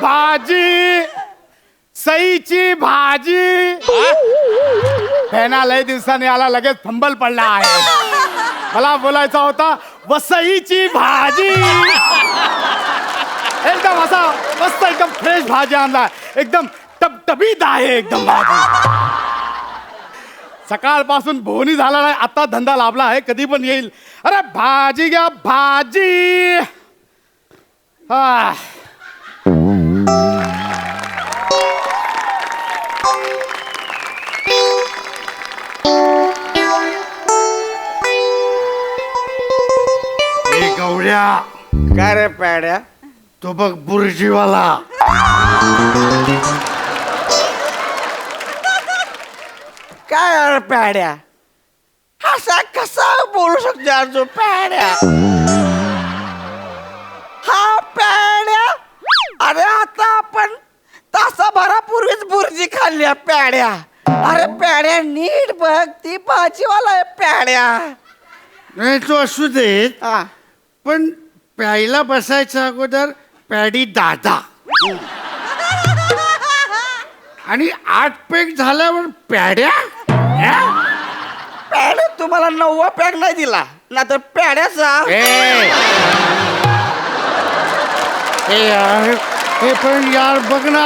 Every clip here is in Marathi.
भाजी सईची भाजी फेना लय दिवसांनी आला लगेच फंबल पडला आहे मला बोलायचा होता वसईची भाजी एकदम असा मस्त एकदम फ्रेश भाजी आणला एकदम टबटबीत आहे एकदम भाजी सकाळपासून भोवनी झाला नाही आता धंदा लाभला आहे कधी पण येईल अरे भाजी घ्या भाजी हा गौड्या काय रे पॅड्या तो बघ बुर्जीवाला काय यार पॅड्या असा कसा बोलू शकतो यार जो पॅड्या हा पॅड्या अरे आता आपण तासाभरापूर्वीच बुर्जी खाल्ली पॅड्या अरे पॅड्या नीट बघ ती भाजीवाला आहे पॅड्या नाही तो असू देत हा पण प्यायला बसायच्या अगोदर पॅडी दादा आणि 8 पॅक झाल्यावर प्याड्या पॅड तुम्हाला 9वा पॅक नाही दिला ना तर पॅड्याचा हे यार हे पण यार बघ ना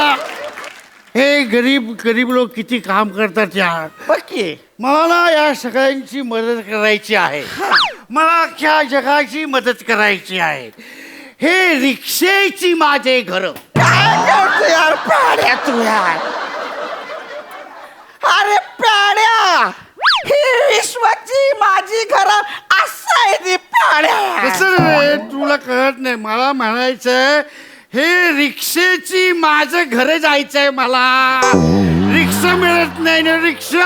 हे गरीब गरीब लोक किती काम करतात यार बघ की मला ना या सगळ्यांची मदत करायची आहे मला अख्ख्या जगाची मदत करायची आहे हे रिक्षेची माझे घर काय करतो यार पॅड्या तू यार अरे पॅड्या ही विश्वाची माझी घर असं आहे ती पॅड्या कसं रे तुला कळत नाही मला म्हणायचंय हे रिक्षेची माझं घर जायचंय मला रिक्षा मिळत नाही ना रिक्षा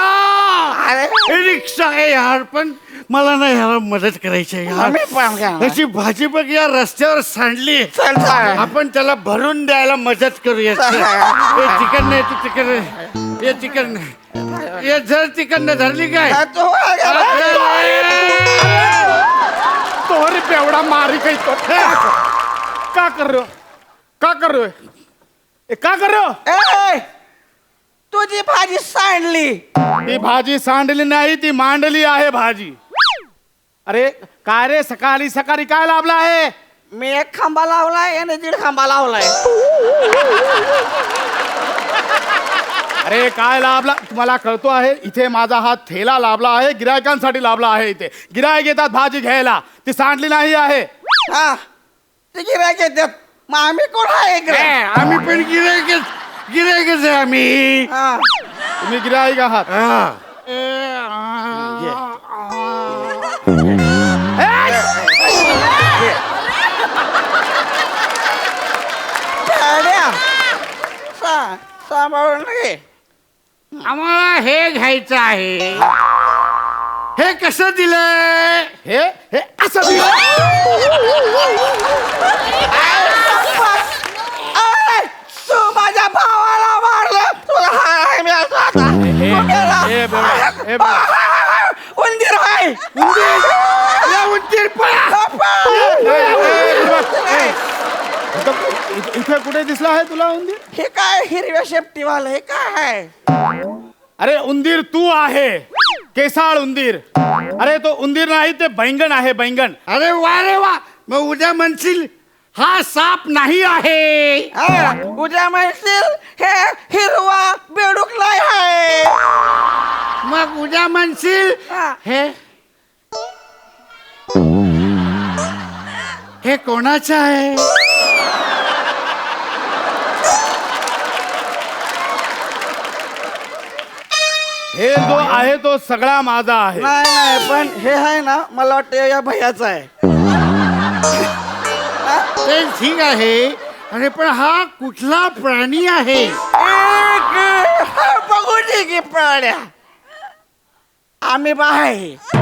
अरे रिक्षा आहे यार पण मला ना ह्याला मदत करायची आहे आम्ही पण यार करणार. त्याची भाजी बघ या रस्त्यावर सांडली चल, चल. आपण त्याला भरून द्यायला मदत करूया चल. हे चिकन नाही तू चिकन हे चिकन नाही हे जर चिकन धरली काय तो तोहरी पेवड़ा मारी कहीं तो क्या कर रहे हो क्या कर रहे हो ए, क्या कर रहे हो ए, तुझी भाजी सांडली ती भाजी सांडली नाही ती मांडली आहे भाजी अरे काय रे सकाळी सकाळी काय लाभला आहे मी 1 खांबा लावलाय आणि 1.5 खांबा लावलाय अरे काय लाभला तुम्हाला कळतो आहे इथे माझा हा थेला लाभला आहे गिरायकांसाठी लाभला आहे इथे गिरायक येतात भाजी घ्यायला ती सांडली नाही आहे हा ते गिऱ्हाईक येतात मग आम्ही कोण आहे इकडे? आम्ही पण गिरायकच आहे आम्ही हा. तुम्ही गिरायक आहात हा. पॅड्या, सांभाळून घे आम्हाला हे घ्यायचं आहे हे कसं दिलंय हे हे असं दिलं. अरे, तू माझ्या भावाला मारलं तुला हाय मी असं आता. हे बघा, हे बघा. उंदीर आहे उंदीर पळा. इथे कुठे दिसला आहे तुला उंदीर हे काय हिरव्या शेपटीवालं हे काय आहे अरे उंदीर तू आहे केसाळ उंदीर अरे तो उंदीर नाही ते बैंगन आहे बैंगन अरे वा मग उद्या म्हणशील हा साप नाही आहे हा, उद्या म्हणशील हे हिरवा बेडूक नाही आहे मग उद्या म्हणशील हा. हे कोणाचं आहे हे जो आहे तो सगळा माझा आहे नाही नाही पण हे आहे ना मला वाटतं या भैयाचं आहे ते ठीक आहे अरे पण हा कुठला प्राणी आहे बघू दे की प्राण्या आम्ही बाहेर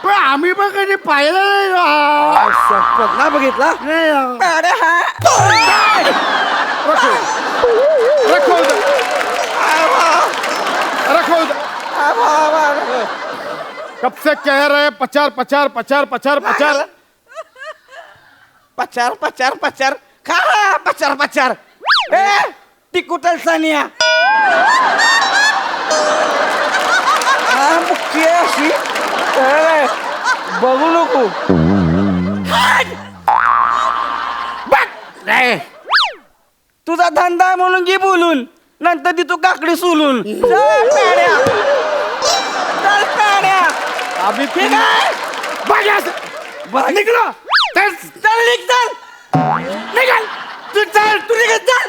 पण आम्ही पण कधी पाहिलं नाही हा. शपथ ना बघितला नाही हा. प्राण्या हा रखो उधर, रखो उधर. कब से कह रहे पचार पचार पचार पचार पचार पचार पचार पचार खा पचार पचार. ए टिकुटल सानिया. मुख्य अशी ए, बघू नको. तुझा धंदा आहे म्हणून घे बोलून, नंतर ती तू काकडी सोलून. चल पेड्या. चल पेड्या. अभी ठीक आहे. निघलो. चल निघ चल. निघाल. तू चल तू निघत चल.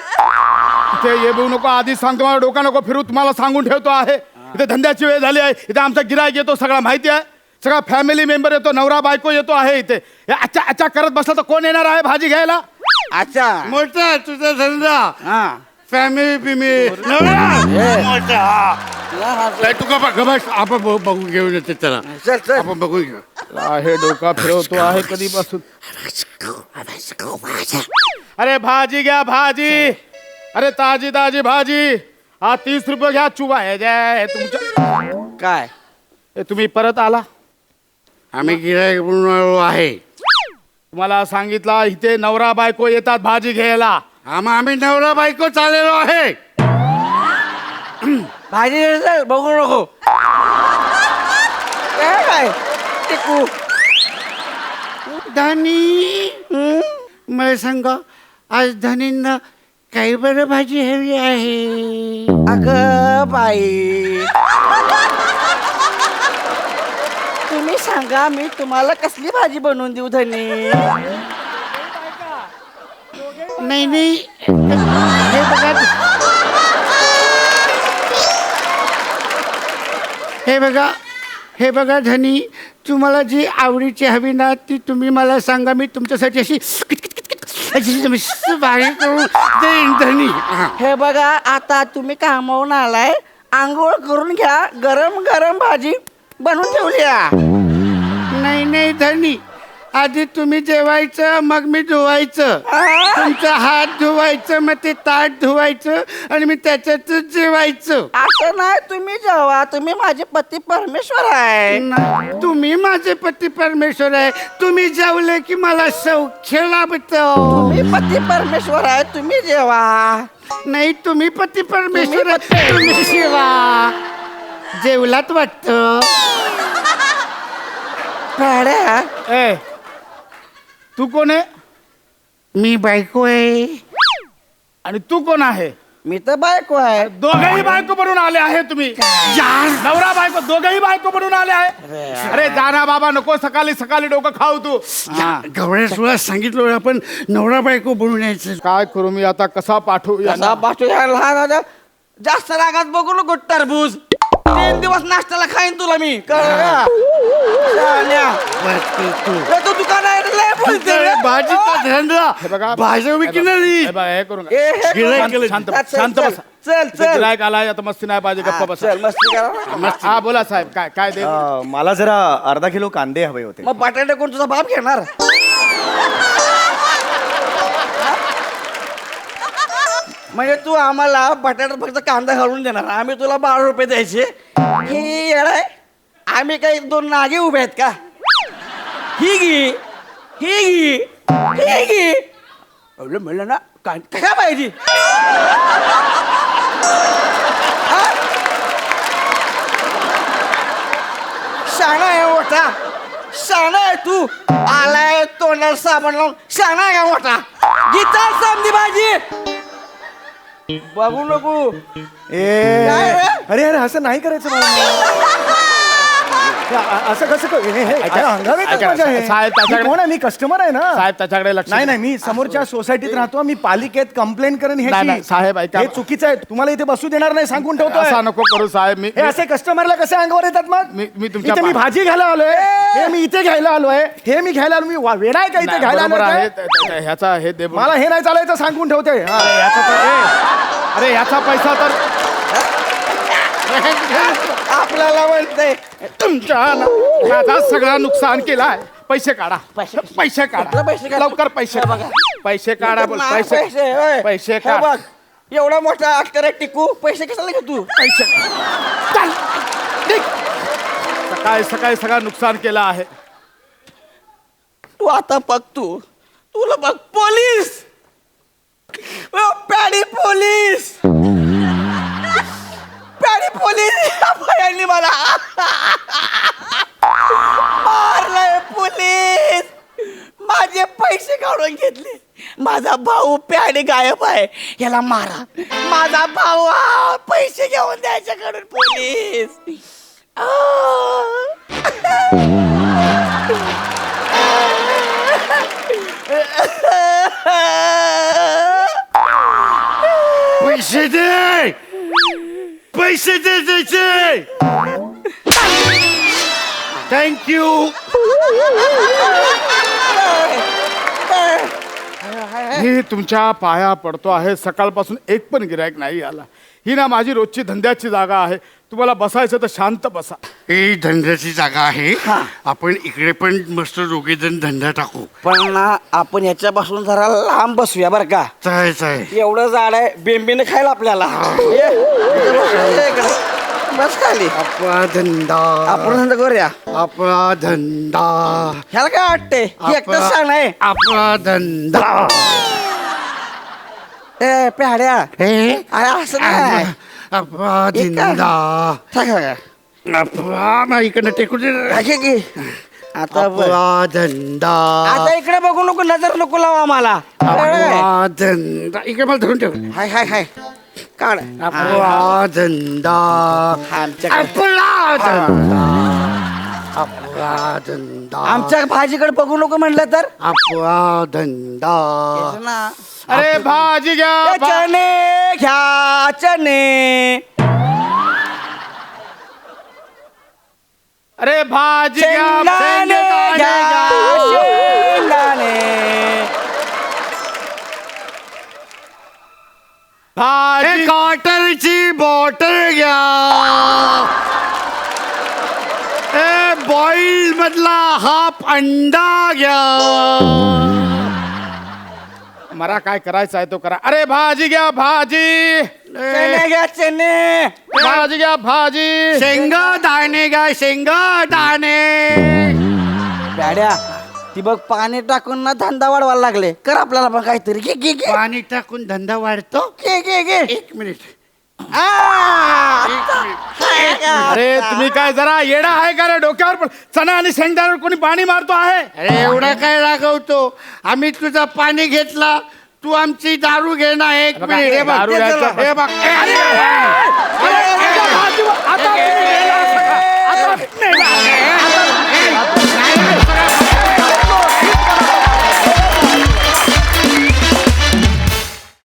इथे ये बघू नको, आधी सांगतो, मला डोका नको फिरू, तुम्हाला सांगून ठेवतो आहे. इथे धंद्याची वेळ झाली आहे. इथे आमचा गिराईक येतो, सगळा माहिती आहे. सगळा फॅमिली मेंबर येतो, नवरा बायको येतो आहे इथे. हे अच्छा अच्छा करत बसला तर कोण येणार आहे भाजी घ्यायला? अच्छा. मोठा तुझा धंदा हा. फॅमिली पिमी मोठा तू का गबस आपण बघून घेऊन येते त्याला. चल चल. आपण बघून घेऊ. आहे डोका फिरवतो आहे कधीपासून. अरे भाजी घ्या भाजी. अरे ताजी ताजी भाजी. हा 30 रुपये घ्या. चुबा हे जय तुमच्या. काय हे तुम्ही परत आला. आम्ही गिरायक म्हणून आलो आहे. तुम्हाला सांगितलं इथे नवरा बायको येतात भाजी घ्यायला. आम्ही नवरा बायको चाललेलो आहे. भाजी चल बघू नको. काय टिकू. धनी मला सांगा, आज धनींना काही बरं भाजी हवी आहे. अगं बाई, तुम्ही सांगा मी तुम्हाला कसली भाजी बनवून देऊ धनी. नाही नाही हे बघा, हे बघा, हे बघा धनी, तुम्हाला जी आवडीची हवी ना ती तुम्ही मला सांगा. मी तुमच्यासाठी अशी भारी करून देईन धनी. हे बघा, आता तुम्ही कामावून आलाय, आंघोळ करून घ्या. गरम गरम भाजी बनवून ठेवल्या. नाही नाही धनी, आधी तुम्ही जेवायचं मग मी धुवायचं. तुमचा हात धुवायचं मग ते ताट धुवायचं आणि मी त्याच्यातच जेवायचं. असं नाही, तुम्ही जेवा. तुम्ही माझे पती परमेश्वर आहे. नाही, तुम्ही माझे पती परमेश्वर आहे. तुम्ही जेवले की मला सौख्य लाभतं. तुम्ही पती परमेश्वर आहे, तुम्ही जेवा. नाही, तुम्ही पती परमेश्वर तुम्ही आहे, तुम्ही जेवा. जेवलात वाटतं. पेड्या. ए तू कोण आहे? मी बायको आहे. आणि तू कोण आहे? मी तर बायको आहे. दोघेही बायको बनून आले आहे तुम्ही. नवरा बायको दोघेही बायको बनून आले आहे. अरे जाना बाबा, नको सकाळी सकाळी डोकं खाऊ तू. गवळ्या सुद्धा सांगितलं आपण नवरा बायको बनून यायचं. काय करू मी आता, कसा पाठवू यांना? कसा पाठवू या लहान आता? जास्त रागात बघू नको. टरबूज 3 दिवस नाश्त्याला खाईन तुला मी. कळलं का? शान्या. हे तो दुकान आहे रे, लय बोलते रे. भाजीचा धंदा हे बघा, भाज्या विकणारी. हे बघा, हे करू नका. ए, हे गिऱ्हाईक केलं. शांत चल, शांत चल, बसा. चल चल. गिरायक आलाय आता, मस्ती नाही पाहिजे, गप्पा बसा. चल मस्ती करा. हा बोला साहेब, काय काय दे? मला जरा अर्धा किलो कांदे हवे होते. मग बटाटे कोण तुझा बाप घेणार? म्हणजे तू आम्हाला बटाट्यात फक्त कांदा घालून देणार, आम्ही तुला 12 रुपये द्यायचे. ही येड आहे. आम्ही काही 2 नागे उभे आहेत का? ही घे, ही घे, ही घे. एवढं म्हणलं ना, काय पाहिजे? शाणा आहे मोठा, शाणा आहे तू. आलाय तोंडाला साबण लावून, शाणा आहे का मोठा? गीता समधी भाजी बघू नको. ए काय रे? अरे अरे असं नाही करायचं मला. असं कसं साहेब, त्याच्याकडे- कोण आहे? मी कस्टमर आहे ना साहेब त्याच्याकडे लक्ष नाही द्या. नाही, मी समोरच्या सोसायटीत राहतो. मी पालिकेत कंप्लेंट करेन. नाही, नाही, साहेब, ऐका. हे चुकीचं आहे. तुम्हाला इथे बसू देणार नाही, सांगून ठेवतो. असा नको करू साहेब. मी हे असे कस्टमरला कसे अंगावर येतात मग? मी तुमच्या इथे मी भाजी घ्यायला आलोय. हे मी इथे घ्यायला आलोय. हे मी घ्यायला आलो. मी वेडा आहे का इथे नाही, घ्यायला बरोबर आलोय आहे. काय? ह्याचा हे दे बरोबर. मला हे नाही चालायचं, सांगून ठेवते. हा. अरे, ह्याचा तर अरे ह्याचा पैसा तर आपल्याला म्हणते तुमच्या माझा सगळा नुकसान केलाय. पैसे काढा, पैसे पैसे काढा, पैसे काढ. लवकर पैसे हे काढा. बघा. पैसे काढा, बोल पैसे होय. पैसे हे काढ. बघ, एवढा मोठा अटकर टिकू, पैसे कशाला घे तू? पैसे चल, निघ. सकाळी सकाळी सगळं नुकसान केलं आहे. तू आता बघ, तुला बघ पोलीस. आम्हाला मारलंय पोलीस. माझे पैसे काढून घेतले. माझा भाऊ प्याडे गायब आहे, याला मारा. माझा भाऊ पैसे घेऊन द्यायच्याकडून पोलीस. पैसे दे, पैसे दे त्याचे. थँक्यू. मी तुमच्या पाया पडतो आहे. सकाळपासून एक पण गिरायक नाही आला. ही ना माझी रोजची धंद्याची जागा आहे. तुम्हाला बसायचं तर शांत बसा. ही धंद्याची जागा आहे. आपण इकडे पण मस्त दोघे जण धंदा टाकू. पण ना आपण याच्यापासून जरा लांब बसूया बरं का. चाय एवढं झाड आहे, बेंबीने खायला आपल्याला. ये, ये इकडं. बस खाली. आपला धंदा, आपण धंदा करूया. आपला धंदा, ह्याला काय वाटते एकटं सांग आहे. आपला धंदा. ए प्याड्या, हे अरे असं नाही. आपला एक काय? धंदा, सांग बघा. आपला नाही इकडनं टेकू दे. आहे की आता बघ. आपला धंदा, आता इकडे बघू नको, नजर नको लावा आम्हाला. आपला धंदा. इकडे मला धरून ठेव. हाय हाय हाय काढ. आपला धंदा, आमच्या आपला धंदा, आपला धंदा, आमच्या भाजीकडे बघू नको म्हणलं तर. आपला धंदा. ना. अरे भाजी घ्या. ए, चणे घ्या चणे. अरे भाजी घ्या. शेंगदाणे घ्या शेंगदाणे. भाजी क्वार्टरची बॉटल घ्या. ए बॉईल मधला हाफ अंडा घ्या. मला काय करायचं आहे तो करा. अरे भाजी घ्या भाजी. चणे घ्या चणे. भाजी घ्या भाजी. शेंगदाणे घ्या शेंगदाणे. बॅड्या ती बघ पाणी टाकून ना धंदा वाढवायला लागले. कर आपल्याला पण काहीतरी. घे घे घे पाणी टाकून धंदा वाढतो. घे घे घे. एक मिनिट. अरे तुम्ही काय जरा येडा आहे का रे. डोक्यावर पण चणा आणि शेंगदाण्यावर कोणी पाणी मारतो आहे. अरे एवढा काय रागवतो. आम्ही तुझा पाणी घेतला, तू आमची दारू घेणार. एक मिनिट. हे बघ, दारू घ्यायचं. हे बघ. अरे